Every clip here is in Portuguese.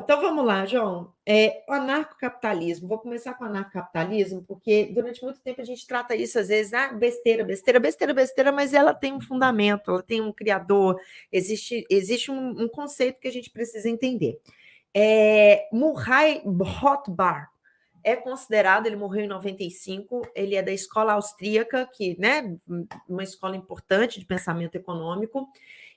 Então vamos lá, João. O anarcocapitalismo. Vou começar com o anarcocapitalismo, porque durante muito tempo a gente trata isso, às vezes, besteira, besteira, besteira, besteira, mas ela tem um fundamento, ela tem um criador, existe um conceito que a gente precisa entender. Murray Rothbard é considerado, ele morreu em 95, ele é da escola austríaca, que, né, uma escola importante de pensamento econômico,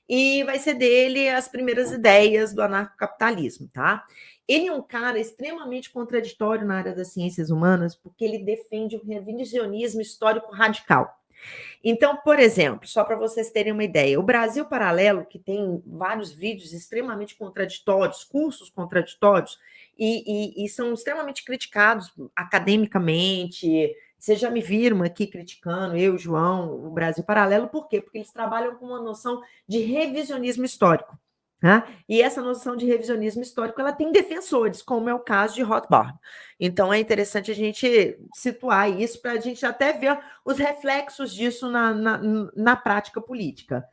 e vai ser dele as primeiras ideias do anarcocapitalismo, tá? Ele é um cara extremamente contraditório na área das ciências humanas, porque ele defende o revisionismo histórico radical. Então, por exemplo, só para vocês terem uma ideia, o Brasil Paralelo, que tem vários vídeos extremamente contraditórios, cursos contraditórios, e são extremamente criticados academicamente. Vocês já me viram aqui criticando, eu, João, o Brasil Paralelo, por quê? Porque eles trabalham com uma noção de revisionismo histórico. Tá? E essa noção de revisionismo histórico ela tem defensores, como é o caso de Rothbard. Então é interessante a gente situar isso para a gente até ver os reflexos disso na prática política.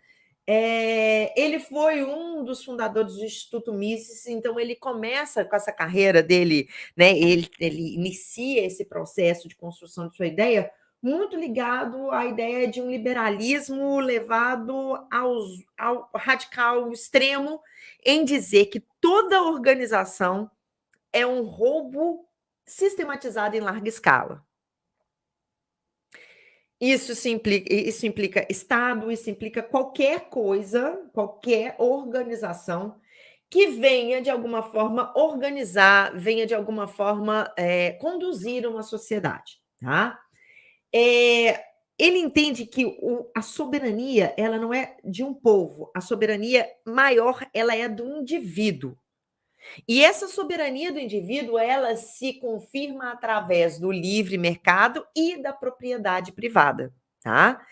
Ele foi um dos fundadores do Instituto Mises, então ele começa com essa carreira dele, né? Ele inicia esse processo de construção de sua ideia muito ligado à ideia de um liberalismo levado ao radical extremo em dizer que toda organização é um roubo sistematizado em larga escala. Isso implica Estado, isso implica qualquer coisa, qualquer organização que venha, de alguma forma, organizar, venha, de alguma forma, conduzir uma sociedade. Tá? Ele entende que a soberania ela não é de um povo, a soberania maior ela é do indivíduo. E essa soberania do indivíduo, ela se confirma através do livre mercado e da propriedade privada, tá?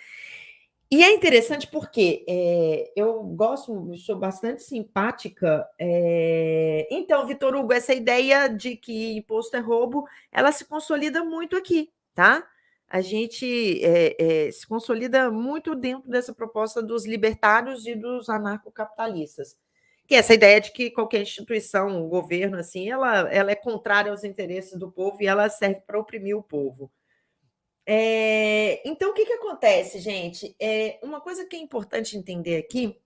E é interessante porque eu sou bastante simpática. Então, Vitor Hugo, essa ideia de que imposto é roubo, ela se consolida muito aqui, tá? A gente se consolida muito dentro dessa proposta dos libertários e dos anarcocapitalistas. Que é essa ideia de que qualquer instituição, o governo, assim, ela é contrária aos interesses do povo e ela serve para oprimir o povo. Então, o que acontece, gente? Uma coisa que é importante entender aqui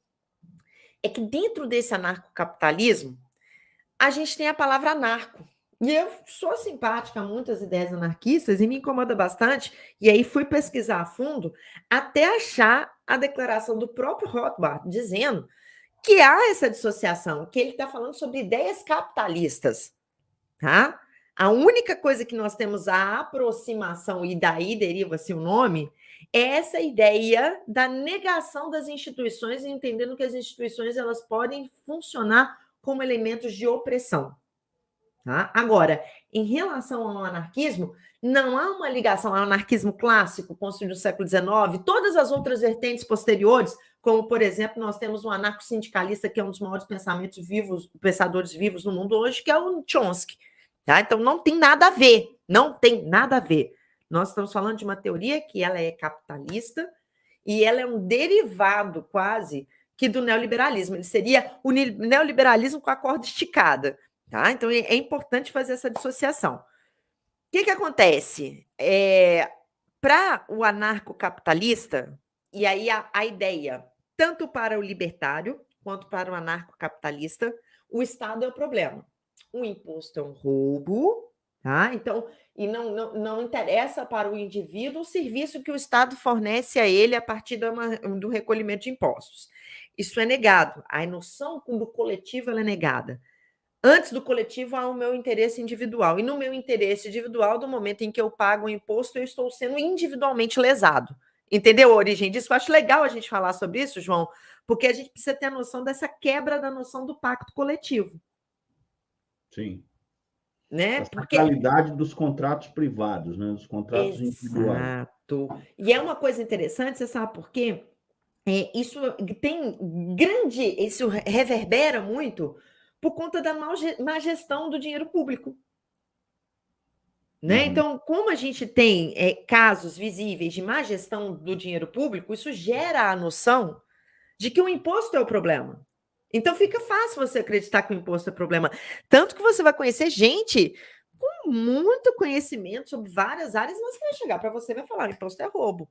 é que dentro desse anarcocapitalismo, a gente tem a palavra anarco. E eu sou simpática a muitas ideias anarquistas e me incomoda bastante. E aí fui pesquisar a fundo até achar a declaração do próprio Rothbard dizendo que há essa dissociação, que ele está falando sobre ideias capitalistas, tá? A única coisa que nós temos a aproximação, e daí deriva-se o nome, é essa ideia da negação das instituições, entendendo que as instituições elas podem funcionar como elementos de opressão. Tá? Agora, em relação ao anarquismo, não há uma ligação ao anarquismo clássico, construído no século XIX, todas as outras vertentes posteriores, como, por exemplo, nós temos um anarco-sindicalista, que é um dos maiores pensadores vivos no mundo hoje, que é o Chomsky. Tá? Então, não tem nada a ver, não tem nada a ver. Nós estamos falando de uma teoria que ela é capitalista e ela é um derivado quase que do neoliberalismo. Ele seria o neoliberalismo com a corda esticada. Tá? Então, é importante fazer essa dissociação. O que acontece? Para o anarcocapitalista, e aí a ideia, tanto para o libertário quanto para o anarcocapitalista, o Estado é o problema. O imposto é um roubo, tá? Então, e não interessa para o indivíduo o serviço que o Estado fornece a ele a partir do recolhimento de impostos. Isso é negado. A noção do coletivo ela é negada. Antes do coletivo, há o meu interesse individual. E no meu interesse individual, do momento em que eu pago o imposto, eu estou sendo individualmente lesado. Entendeu a origem disso? Eu acho legal a gente falar sobre isso, João, porque a gente precisa ter a noção dessa quebra da noção do pacto coletivo. Sim. Né? A sacralidade dos contratos privados, né? Dos contratos individuais. Exato. E é uma coisa interessante, você sabe por quê? Isso tem isso reverbera muito por conta da má gestão do dinheiro público. Né? Uhum. Então, como a gente tem casos visíveis de má gestão do dinheiro público, isso gera a noção de que o imposto é o problema. Então fica fácil você acreditar que o imposto é problema. Tanto que você vai conhecer gente com muito conhecimento sobre várias áreas, mas que vai chegar para você e vai falar: o imposto é roubo.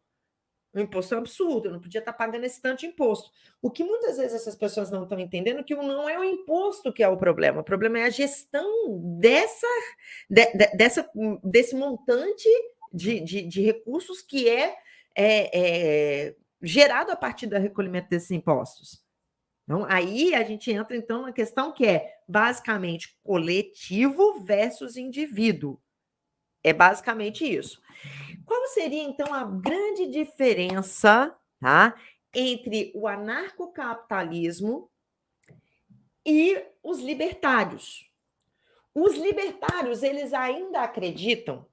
O imposto é um absurdo, eu não podia estar pagando esse tanto de imposto. O que muitas vezes essas pessoas não estão entendendo é que não é o imposto que é o problema é a gestão desse montante de recursos que é gerado a partir do recolhimento desses impostos. Então, aí a gente entra, então, na questão que é basicamente coletivo versus indivíduo. É basicamente isso. Qual seria, então, a grande diferença, tá, entre o anarcocapitalismo e os libertários? Os libertários, eles ainda acreditam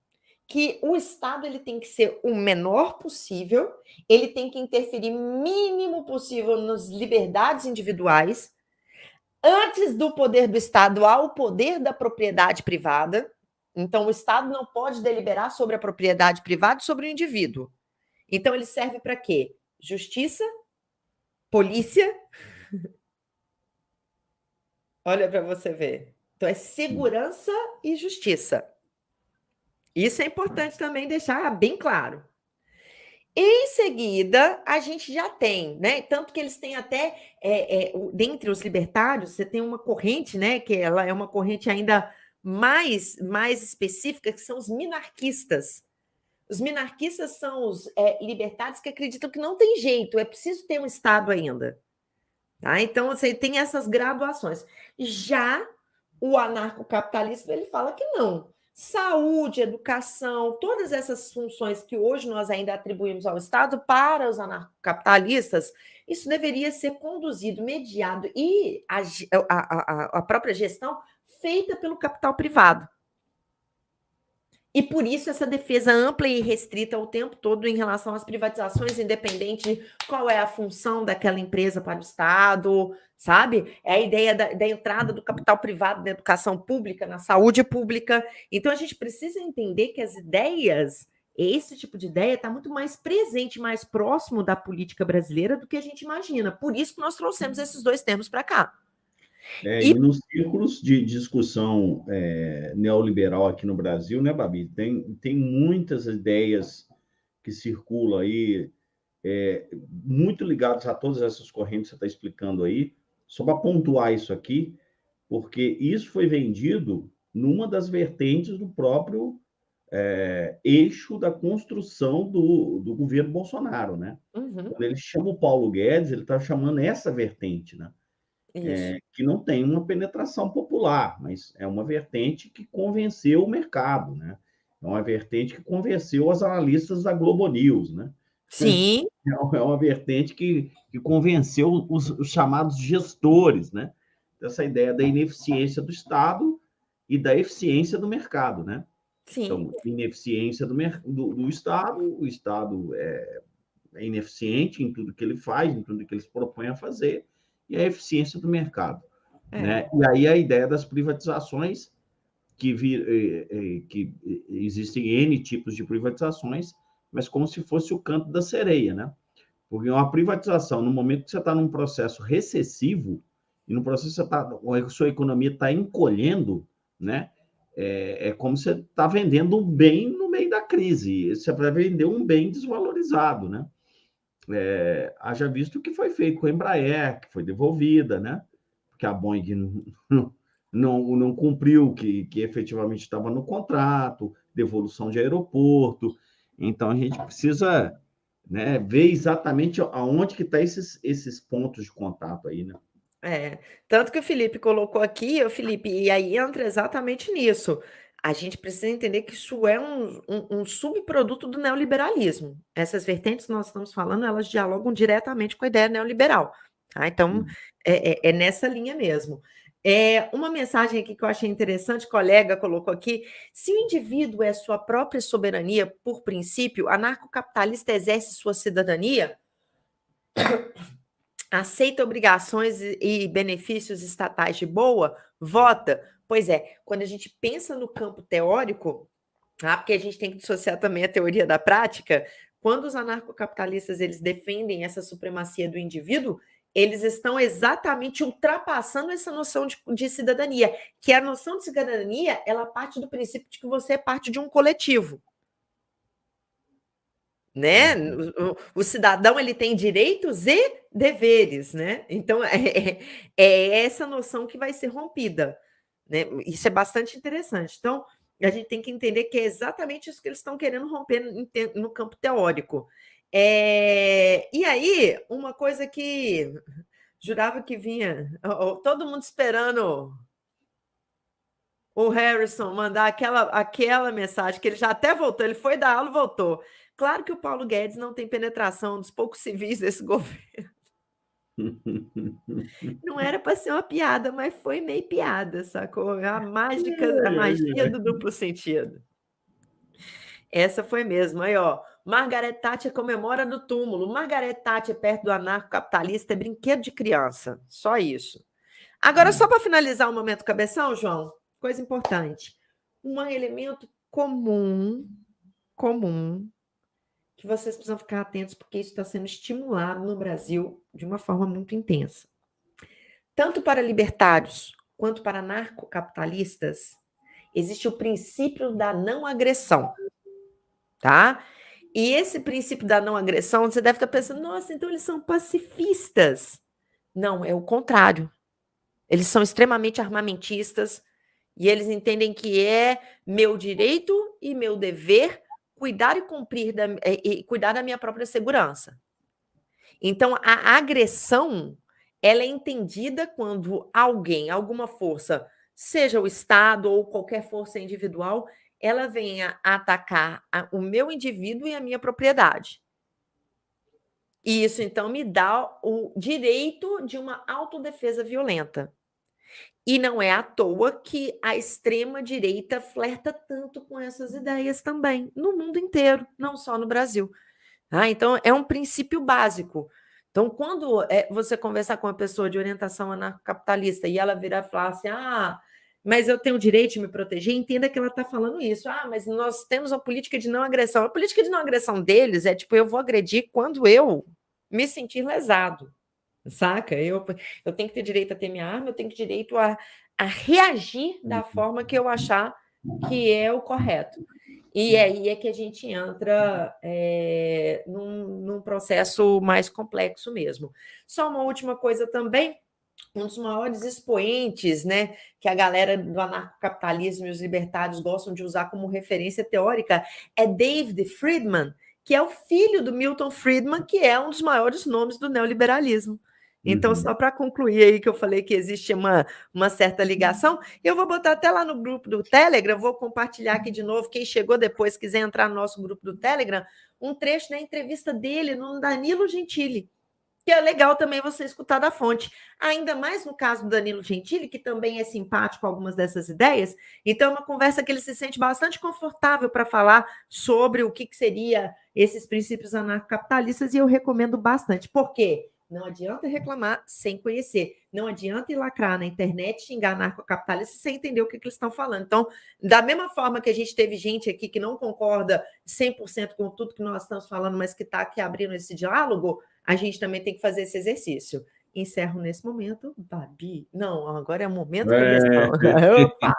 que o Estado ele tem que ser o menor possível, ele tem que interferir mínimo possível nas liberdades individuais, antes do poder do Estado há o poder da propriedade privada. Então, o Estado não pode deliberar sobre a propriedade privada e sobre o indivíduo. Então, ele serve para quê? Justiça, polícia. Olha para você ver. Então, é segurança e justiça. Isso é importante também deixar bem claro. Em seguida, a gente já tem, né? Tanto que eles têm até, dentre os libertários, você tem uma corrente, né? Que ela é uma corrente ainda mais específica, que são os minarquistas. Os minarquistas são os libertários que acreditam que não tem jeito, é preciso ter um Estado ainda. Tá? Então, você tem essas graduações. Já o anarcocapitalista, ele fala que não. Saúde, educação, todas essas funções que hoje nós ainda atribuímos ao Estado para os anarcocapitalistas, isso deveria ser conduzido, mediado e a própria gestão feita pelo capital privado. E por isso essa defesa ampla e restrita o tempo todo em relação às privatizações, independente de qual é a função daquela empresa para o Estado, sabe? É a ideia da entrada do capital privado na educação pública, na saúde pública. Então a gente precisa entender que as ideias, esse tipo de ideia está muito mais presente, mais próximo da política brasileira do que a gente imagina. Por isso que nós trouxemos esses dois termos para cá. E nos círculos de discussão neoliberal aqui no Brasil, né, Babi, tem muitas ideias que circulam aí, muito ligadas a todas essas correntes que você está explicando aí. Só para pontuar isso aqui, porque isso foi vendido numa das vertentes do próprio eixo da construção do governo Bolsonaro, né? Uhum. Quando ele chama o Paulo Guedes, ele está chamando essa vertente, né? Que não tem uma penetração popular, mas é uma vertente que convenceu o mercado, né? É uma vertente que convenceu os analistas da Globo News, né? Sim. É uma vertente que convenceu os chamados gestores, né? Dessa ideia da ineficiência do Estado e da eficiência do mercado, né? Sim. Então, ineficiência do Estado, o Estado é ineficiente em tudo que ele faz, em tudo que ele se propõe a fazer, e a eficiência do mercado. Né? E aí a ideia das privatizações, que existem N tipos de privatizações, mas como se fosse o canto da sereia, né? Porque uma privatização, no momento que você está num processo recessivo, e no processo que a sua economia está encolhendo, né? Como você está vendendo um bem no meio da crise. Você vai vender um bem desvalorizado, né? Haja visto o que foi feito com a Embraer, que foi devolvida, né? Porque a Boeing não cumpriu o que efetivamente estava no contrato, devolução de aeroporto. Então, a gente precisa, né, ver exatamente aonde que estão esses pontos de contato aí, né? Tanto que o Felipe colocou aqui, Felipe, e aí entra exatamente nisso. A gente precisa entender que isso é um subproduto do neoliberalismo. Essas vertentes que nós estamos falando, elas dialogam diretamente com a ideia neoliberal. Tá? Então, é nessa linha mesmo. Uma mensagem aqui que eu achei interessante, colega colocou aqui: se o indivíduo é sua própria soberania, por princípio, anarcocapitalista exerce sua cidadania, aceita obrigações e benefícios estatais de boa, vota. Pois é, quando a gente pensa no campo teórico, porque a gente tem que dissociar também a teoria da prática, quando os anarcocapitalistas eles defendem essa supremacia do indivíduo, eles estão exatamente ultrapassando essa noção de cidadania, que a noção de cidadania, ela parte do princípio de que você é parte de um coletivo. Né? O cidadão, ele tem direitos e deveres, né? Então, é essa noção que vai ser rompida, né? Isso é bastante interessante. Então, a gente tem que entender que é exatamente isso que eles estão querendo romper no campo teórico. E aí, uma coisa que jurava que vinha, todo mundo esperando o Harrison mandar aquela mensagem, que ele já até voltou, ele foi dar aula e voltou. Claro que o Paulo Guedes não tem penetração dos poucos civis desse governo. Não era para ser uma piada, mas foi meio piada, sacou? A magia do duplo sentido. Essa foi mesmo. Aí, ó, Margaret Thatcher comemora no túmulo. Margaret Thatcher perto do anarcocapitalista é brinquedo de criança. Só isso. Agora, só para finalizar o momento cabeção, João, coisa importante. Um elemento comum, que vocês precisam ficar atentos, porque isso está sendo estimulado no Brasil de uma forma muito intensa. Tanto para libertários quanto para anarcocapitalistas, existe o princípio da não agressão, tá? E esse princípio da não agressão, você deve estar pensando, nossa, então eles são pacifistas. Não, é o contrário. Eles são extremamente armamentistas e eles entendem que é meu direito e meu dever cuidar e cuidar da minha própria segurança. Então, a agressão, ela é entendida quando alguém, alguma força, seja o Estado ou qualquer força individual, ela venha atacar o meu indivíduo e a minha propriedade. E isso, então, me dá o direito de uma autodefesa violenta. E não é à toa que a extrema-direita flerta tanto com essas ideias também, no mundo inteiro, não só no Brasil. Então, é um princípio básico. Então, quando você conversar com uma pessoa de orientação anarcocapitalista e ela virar e falar assim, mas eu tenho o direito de me proteger, entenda que ela está falando isso. Mas nós temos uma política de não agressão. A política de não agressão deles é tipo, eu vou agredir quando eu me sentir lesado. Saca? Eu tenho que ter direito a ter minha arma, eu tenho que ter direito a reagir da forma que eu achar que é o correto. E aí é que a gente entra num processo mais complexo mesmo. Só uma última coisa também, um dos maiores expoentes, né, que a galera do anarcocapitalismo e os libertários gostam de usar como referência teórica é David Friedman, que é o filho do Milton Friedman, que é um dos maiores nomes do neoliberalismo. Então, só para concluir aí que eu falei que existe uma certa ligação, eu vou botar até lá no grupo do Telegram, vou compartilhar aqui de novo, quem chegou depois, quiser entrar no nosso grupo do Telegram, um trecho da entrevista dele no Danilo Gentili, que é legal também você escutar da fonte. Ainda mais no caso do Danilo Gentili, que também é simpático com algumas dessas ideias, então é uma conversa que ele se sente bastante confortável para falar sobre o que seria esses princípios anarcocapitalistas, e eu recomendo bastante. Por quê? Não adianta reclamar sem conhecer. Não adianta ir lacrar na internet, xingar anarcocapitalista sem entender o que eles estão falando. Então, da mesma forma que a gente teve gente aqui que não concorda 100% com tudo que nós estamos falando, mas que está aqui abrindo esse diálogo, a gente também tem que fazer esse exercício. Encerro nesse momento. Babi. Não, agora é o momento cabeção. Opa!